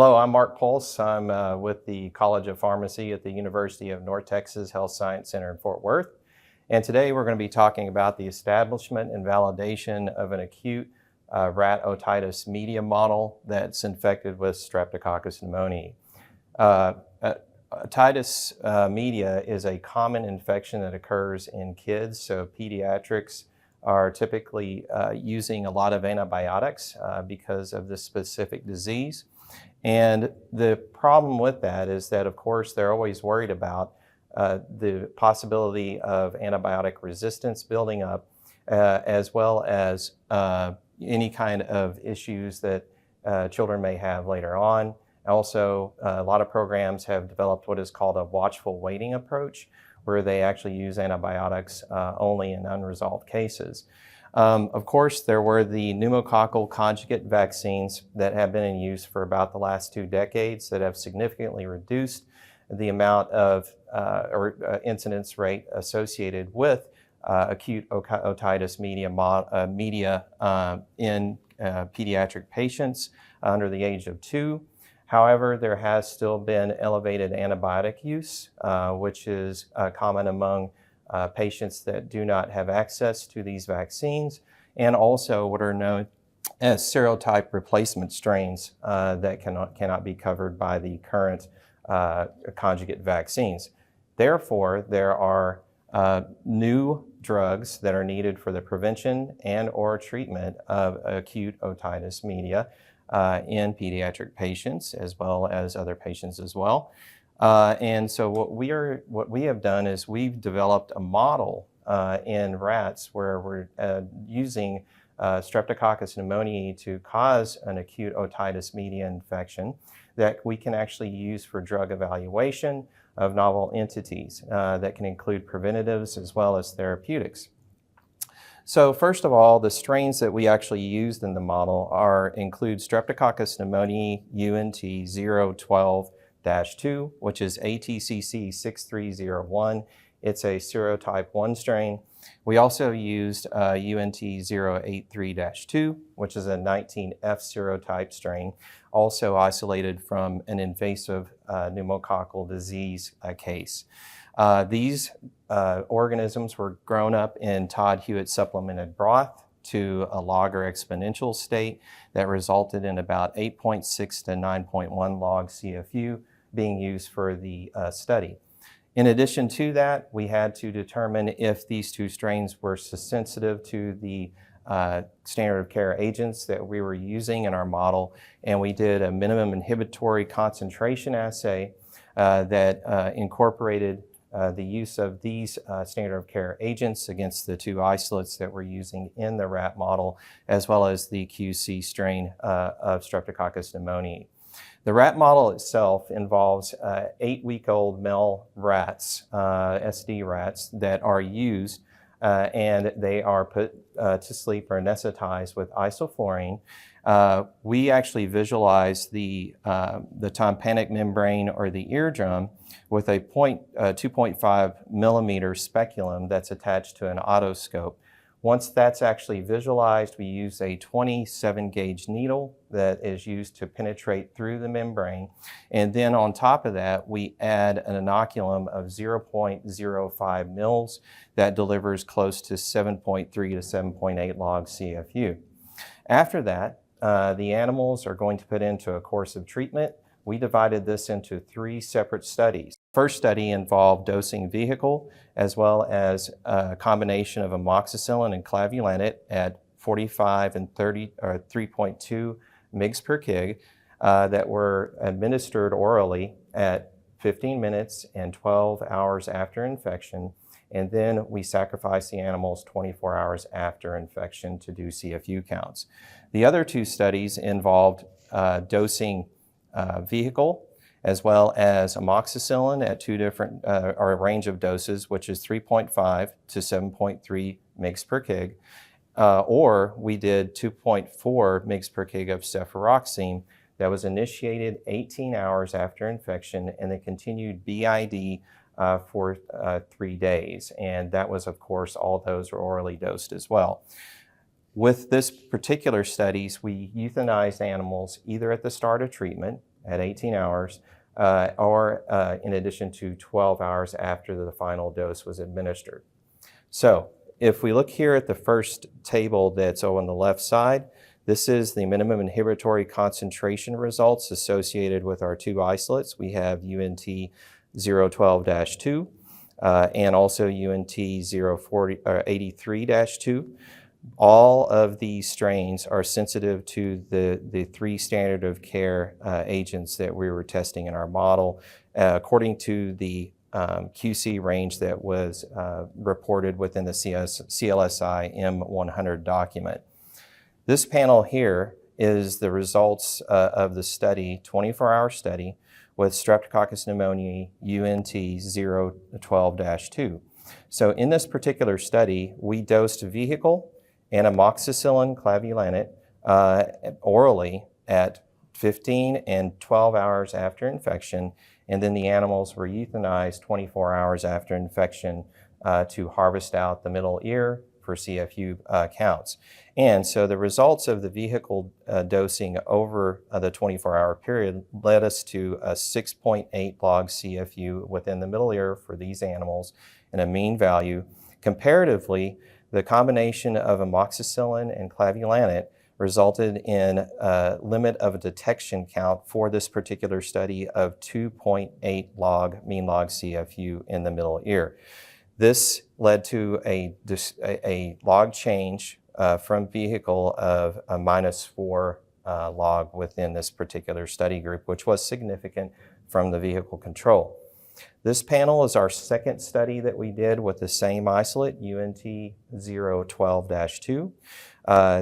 Hello, I'm Mark Pulse. I'm with the College of Pharmacy at the University of North Texas Health Science Center in Fort Worth. And today we're going to be talking about the establishment and validation of an acute rat otitis media model that's infected with Streptococcus pneumoniae. Otitis media is a common infection that occurs in kids, so pediatrics are typically using a lot of antibiotics because of this specific disease. And the problem with that is that, of course, they're always worried about the possibility of antibiotic resistance building up, as well as any kind of issues that children may have later on. Also, a lot of programs have developed what is called a watchful waiting approach, where they actually use antibiotics only in unresolved cases. Of course, there were the pneumococcal conjugate vaccines that have been in use for about the last 2 decades that have significantly reduced the amount of incidence rate associated with acute otitis media in pediatric patients under the age of 2. However, there has still been elevated antibiotic use, which is common among patients that do not have access to these vaccines, and also what are known as serotype replacement strains that cannot be covered by the current conjugate vaccines. Therefore, there are new drugs that are needed for the prevention and or treatment of acute otitis media in pediatric patients, as well as other patients as well. And so what we have done is we've developed a model in rats where we're using Streptococcus pneumoniae to cause an acute otitis media infection that we can actually use for drug evaluation of novel entities that can include preventatives as well as therapeutics. So first of all, the strains that we actually used in the model include Streptococcus pneumoniae UNT 012-2, which is ATCC 6301. It's a serotype 1 strain. We also used UNT 083-2, which is a 19F serotype strain, also isolated from an invasive pneumococcal disease case. These organisms were grown up in Todd Hewitt supplemented broth to a log or exponential state that resulted in about 8.6 to 9.1 log CFU being used for the study. In addition to that, we had to determine if these 2 strains were sensitive to the standard of care agents that we were using in our model, and we did a minimum inhibitory concentration assay that incorporated the use of these standard of care agents against the 2 isolates that we're using in the rat model, as well as the QC strain of Streptococcus pneumoniae. The rat model itself involves 8-week-old male rats, SD rats, that are used and they are put to sleep or anesthetized with isoflurane. We actually visualize the tympanic membrane or the eardrum with a 2.5 millimeter speculum that's attached to an otoscope. Once that's actually visualized, we use a 27 gauge needle that is used to penetrate through the membrane. And then on top of that, we add an inoculum of 0.05 mils that delivers close to 7.3 to 7.8 log CFU. After that, the animals are going to put into a course of treatment. We divided this into 3 separate studies. First study involved dosing vehicle as well as a combination of amoxicillin and clavulanate at 45 and 30 or 3.2 mg per kg that were administered orally at 15 minutes and 12 hours after infection. And then we sacrifice the animals 24 hours after infection to do CFU counts. The other 2 studies involved dosing vehicle as well as amoxicillin at 2 different, or a range of doses, which is 3.5 to 7.3 mg per kg, or we did 2.4 mg per kg of cefuroxime that was initiated 18 hours after infection and then continued BID for 3 days. And that was, of course, all those were orally dosed as well. With this particular studies, we euthanized animals either at the start of treatment at 18 hours, or in addition to 12 hours after the final dose was administered. So if we look here at the first table that's on the left side, this is the minimum inhibitory concentration results associated with our two isolates. We have UNT 012-2 and also UNT 083-2. All of these strains are sensitive to the three standard of care agents that we were testing in our model, according to the QC range that was reported within the CLSI M100 document. This panel here is the results of the study, 24-hour study, with Streptococcus pneumoniae UNT 012-2. So in this particular study, we dosed vehicle and amoxicillin clavulanate orally at 15 and 12 hours after infection, and then the animals were euthanized 24 hours after infection to harvest out the middle ear for CFU counts. And so the results of the vehicle dosing over the 24-hour period led us to a 6.8 log CFU within the middle ear for these animals and a mean value. Comparatively, the combination of amoxicillin and clavulanate resulted in a limit of detection count for this particular study of 2.8 log, mean log CFU in the middle ear. This led to a log change from vehicle of a -4 log within this particular study group, which was significant from the vehicle control. This panel is our second study that we did with the same isolate, UNT 012-2.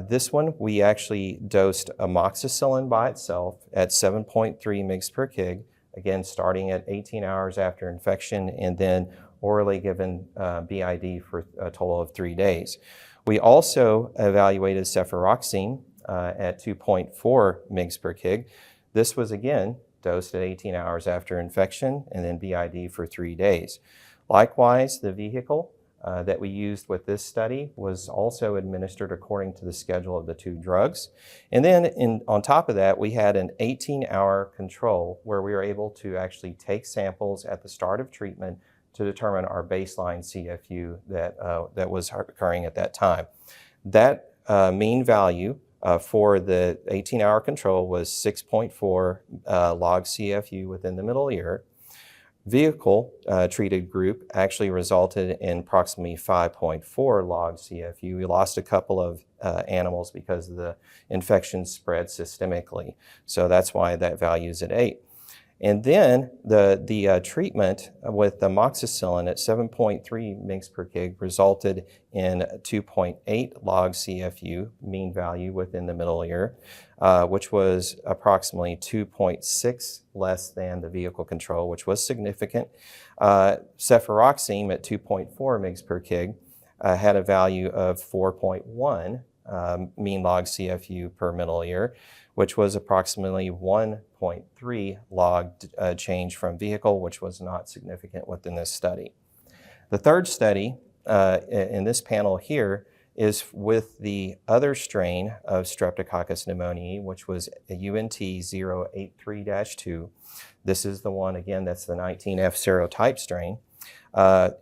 This one, we actually dosed amoxicillin by itself at 7.3 mg per kg, again, starting at 18 hours after infection, and then orally given BID for a total of 3 days. We also evaluated cefuroxime at 2.4 mg per kg. This was, again, dosed at 18 hours after infection and then BID for 3 days. Likewise, the vehicle that we used with this study was also administered according to the schedule of the two drugs. And then on top of that, we had an 18-hour control where we were able to actually take samples at the start of treatment to determine our baseline CFU that was occurring at that time. That mean value for the 18-hour control was 6.4 log CFU within the middle ear. Vehicle treated group actually resulted in approximately 5.4 log CFU. We lost a couple of animals because the infection spread systemically. So that's why that value is at 8. And then the treatment with amoxicillin at 7.3 mg per kg resulted in 2.8 log CFU mean value within the middle ear, which was approximately 2.6 less than the vehicle control, which was significant. Cefuroxime at 2.4 mg per kg had a value of 4.1 mean log CFU per middle ear, which was approximately 1.3 log change from vehicle, which was not significant within this study. The third study in this panel here is with the other strain of Streptococcus pneumoniae, which was a UNT 083-2. This is the one, again, that's the 19F serotype strain.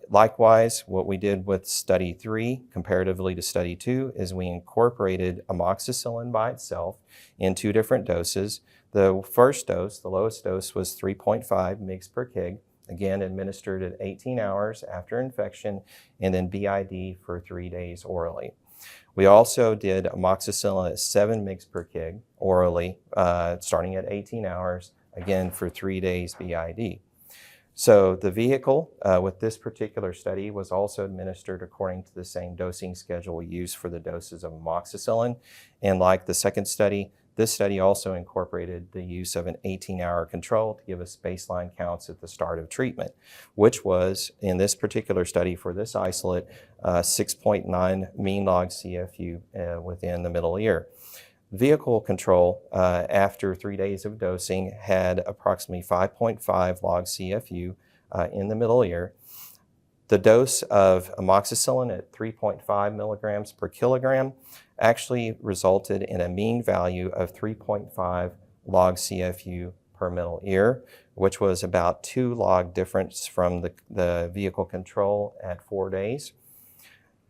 Likewise, what we did with study 3 comparatively to study 2 is we incorporated amoxicillin by itself in 2 different doses. The first dose, the lowest dose, was 3.5 mg per kg, again administered at 18 hours after infection, and then BID for 3 days orally. We also did amoxicillin at 7 mg per kg orally, starting at 18 hours, again for 3 days BID. So the vehicle with this particular study was also administered according to the same dosing schedule we used for the doses of amoxicillin. And like the second study, this study also incorporated the use of an 18-hour control to give us baseline counts at the start of treatment, which was, in this particular study for this isolate, 6.9 mean log CFU within the middle ear. Vehicle control after 3 days of dosing had approximately 5.5 log CFU in the middle ear. The dose of amoxicillin at 3.5 milligrams per kilogram actually resulted in a mean value of 3.5 log CFU per per milliliter, which was about 2 log difference from the vehicle control at 4 days.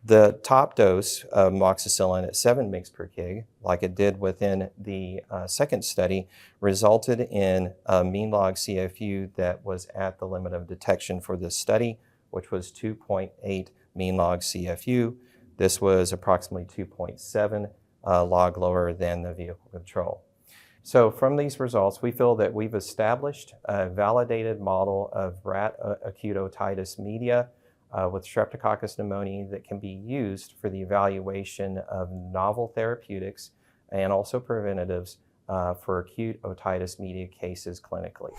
The top dose of amoxicillin at 7 mg per kg, like it did within the second study, resulted in a mean log CFU that was at the limit of detection for this study, which was 2.8 mean log CFU. This was approximately 2.7 log lower than the vehicle control. So from these results, we feel that we've established a validated model of rat acute otitis media with Streptococcus pneumoniae that can be used for the evaluation of novel therapeutics and also preventatives for acute otitis media cases clinically.